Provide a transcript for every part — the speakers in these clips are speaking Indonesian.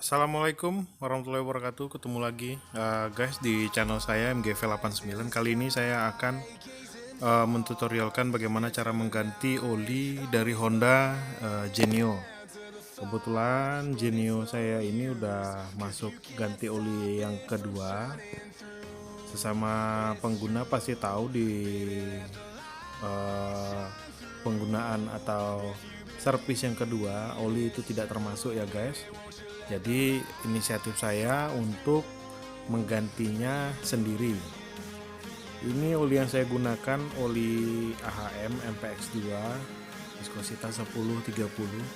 Assalamualaikum warahmatullahi wabarakatuh. Ketemu lagi guys di channel saya MGV89. Kali ini saya akan mentutorialkan bagaimana cara mengganti oli dari Honda Genio. Kebetulan Genio saya ini udah masuk ganti oli yang kedua. Sesama pengguna pasti tahu di penggunaan atau servis yang kedua, oli itu tidak termasuk ya guys. Jadi inisiatif saya untuk menggantinya sendiri. Ini oli yang saya gunakan oli AHM MPX2 viskositas 1030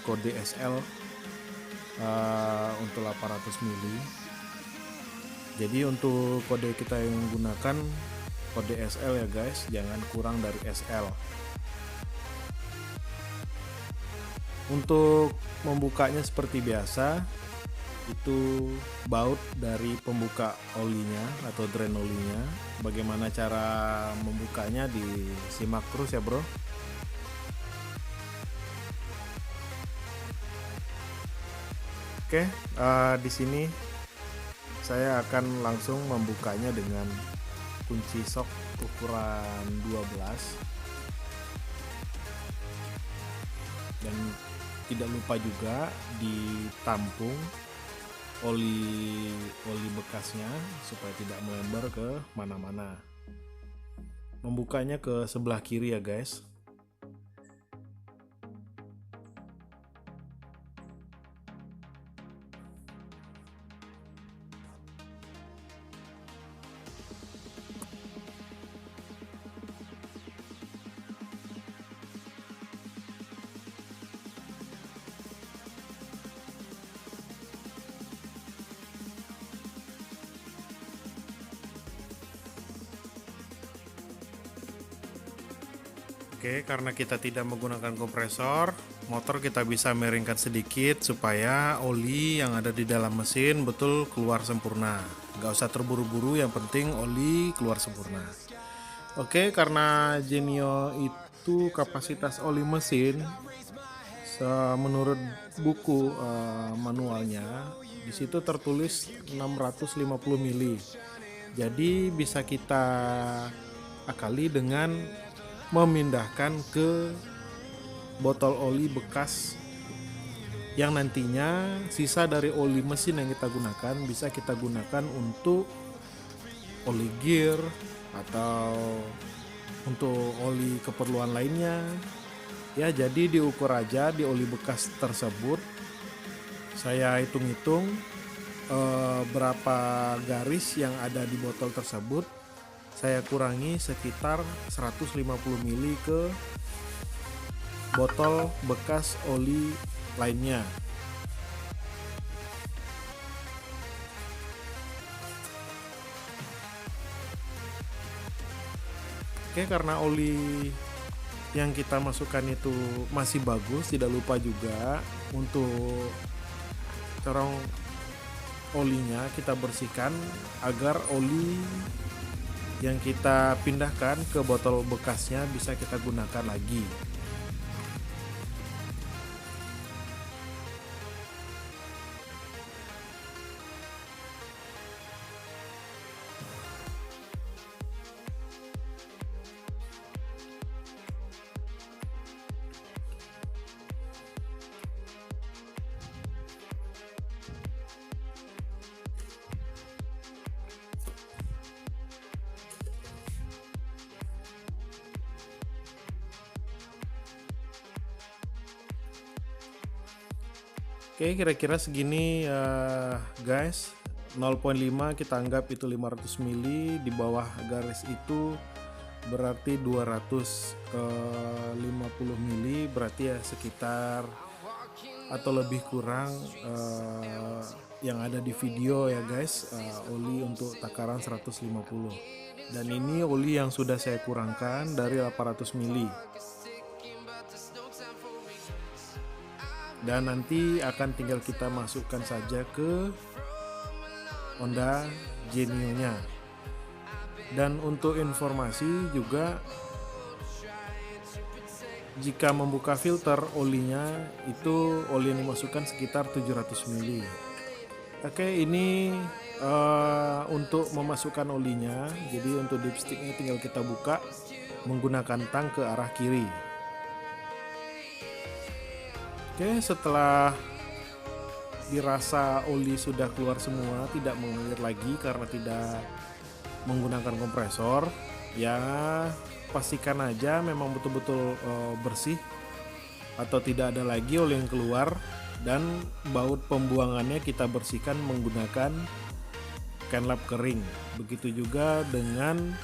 kode SL untuk 800 mili. Jadi untuk kode kita yang gunakan kode SL ya guys, jangan kurang dari SL. Untuk membukanya seperti biasa, itu baut dari pembuka olinya atau drain olinya. Bagaimana cara membukanya disimak terus ya bro. Oke, di sini saya akan langsung membukanya dengan kunci sok ukuran 12 dan tidak lupa juga ditampung oli bekasnya supaya tidak melembar ke mana-mana. Membukanya ke sebelah kiri ya guys. Oke, karena kita tidak menggunakan kompresor, motor kita bisa miringkan sedikit supaya oli yang ada di dalam mesin betul keluar sempurna. Gak usah terburu-buru, yang penting oli keluar sempurna. Oke, karena Genio itu kapasitas oli mesin menurut buku manualnya di situ tertulis 650 mili. Jadi bisa kita akali dengan memindahkan ke botol oli bekas yang nantinya sisa dari oli mesin yang kita gunakan bisa kita gunakan untuk oli gear atau untuk oli keperluan lainnya ya. Jadi diukur aja di oli bekas tersebut. Saya hitung-hitung berapa garis yang ada di botol tersebut, saya kurangi sekitar 150 mili ke botol bekas oli lainnya. Oke, karena oli yang kita masukkan itu masih bagus, tidak lupa juga untuk corong olinya kita bersihkan agar oli yang kita pindahkan ke botol bekasnya bisa kita gunakan lagi. Oke, kira-kira segini guys. 0,5 kita anggap itu 500 mili, di bawah garis itu berarti 250 mili, berarti ya sekitar atau lebih kurang yang ada di video ya guys, oli untuk takaran 150. Dan ini oli yang sudah saya kurangkan dari 800 mili. Dan nanti akan tinggal kita masukkan saja ke Honda Genio nya. Dan untuk informasi juga, jika membuka filter olinya itu oli yang dimasukkan sekitar 700 mili. Oke, ini untuk memasukkan olinya. Jadi untuk dipsticknya tinggal kita buka menggunakan tang ke arah kiri. Oke, setelah dirasa oli sudah keluar semua, tidak mengalir lagi karena tidak menggunakan kompresor, ya pastikan aja memang betul-betul bersih atau tidak ada lagi oli yang keluar, dan baut pembuangannya kita bersihkan menggunakan can lap kering. Begitu juga dengan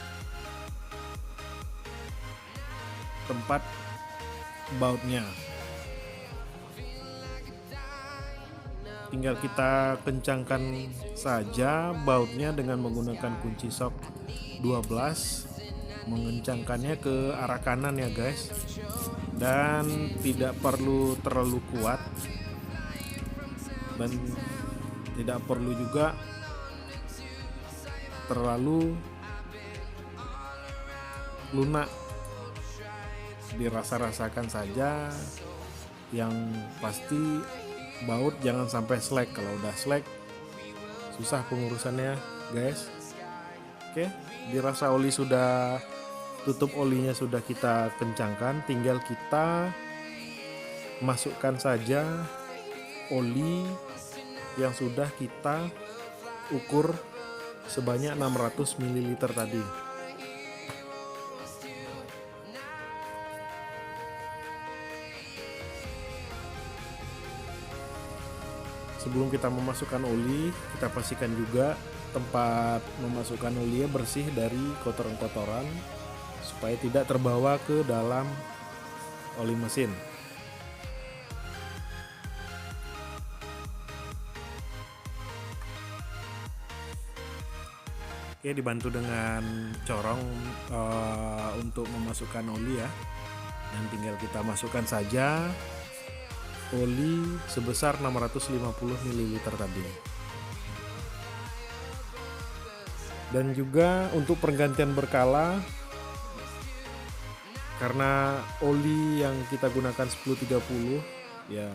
tempat bautnya. Tinggal kita kencangkan saja bautnya dengan menggunakan kunci sok 12, mengencangkannya ke arah kanan ya guys, dan tidak perlu terlalu kuat dan tidak perlu juga terlalu lunak. Dirasa-rasakan saja, yang pasti baut jangan sampai slack. Kalau udah slack susah pengurusannya guys. Oke, dirasa oli sudah, tutup olinya sudah kita kencangkan, tinggal kita masukkan saja oli yang sudah kita ukur sebanyak 600 ml tadi. Sebelum kita memasukkan oli, kita pastikan juga tempat memasukkan oli bersih dari kotoran-kotoran supaya tidak terbawa ke dalam oli mesin. Oke, dibantu dengan corong untuk memasukkan oli ya, dan tinggal kita masukkan saja oli sebesar 650 ml tadi. Dan juga untuk pergantian berkala, karena oli yang kita gunakan 1030 ya,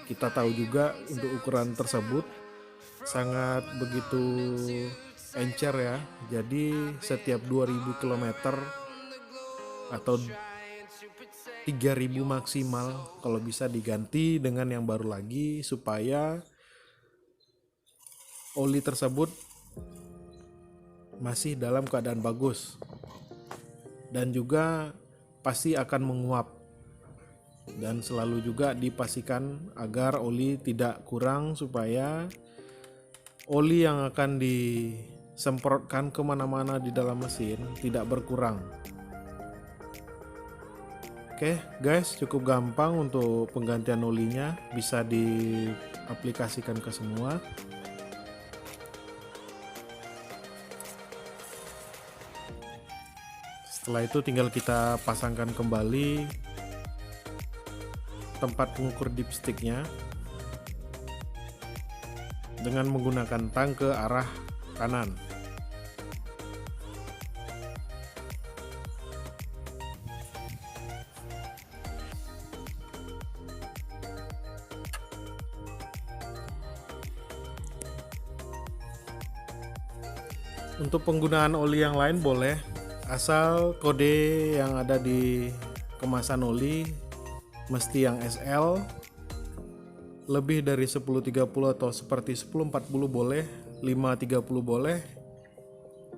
kita tahu juga untuk ukuran tersebut sangat begitu encer ya. Jadi setiap 2000 km atau 3000 maksimal kalau bisa diganti dengan yang baru lagi, supaya oli tersebut masih dalam keadaan bagus dan juga pasti akan menguap. Dan selalu juga dipastikan agar oli tidak kurang, supaya oli yang akan disemprotkan kemana-mana di dalam mesin tidak berkurang. Oke guys, cukup gampang untuk penggantian olinya, bisa diaplikasikan ke semua. Setelah itu tinggal kita pasangkan kembali tempat pengukur dipsticknya dengan menggunakan tang ke arah kanan. Untuk penggunaan oli yang lain boleh, asal kode yang ada di kemasan oli mesti yang SL, lebih dari 1030 atau seperti 1040 boleh, 530 boleh,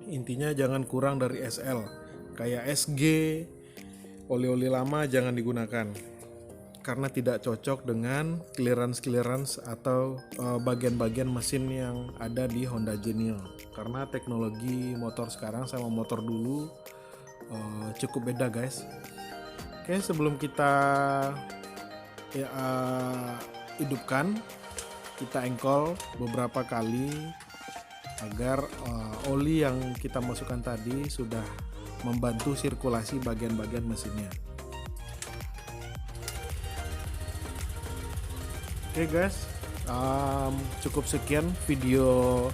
intinya jangan kurang dari SL. Kayak SG, oli-oli lama jangan digunakan karena tidak cocok dengan clearance atau bagian-bagian mesin yang ada di Honda Genio. Karena teknologi motor sekarang sama motor dulu cukup beda guys. Oke, sebelum kita hidupkan, kita engkol beberapa kali agar oli yang kita masukkan tadi sudah membantu sirkulasi bagian-bagian mesinnya. Oke guys, cukup sekian video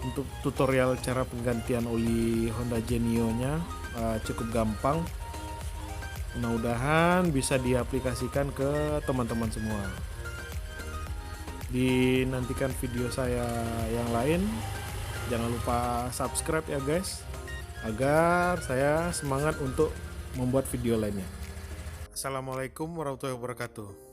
untuk tutorial cara penggantian oli Honda Genio nya. Cukup gampang, mudah-mudahan bisa diaplikasikan ke teman-teman semua. Dinantikan video saya yang lain. Jangan lupa subscribe ya guys, agar saya semangat untuk membuat video lainnya. Assalamualaikum warahmatullahi wabarakatuh.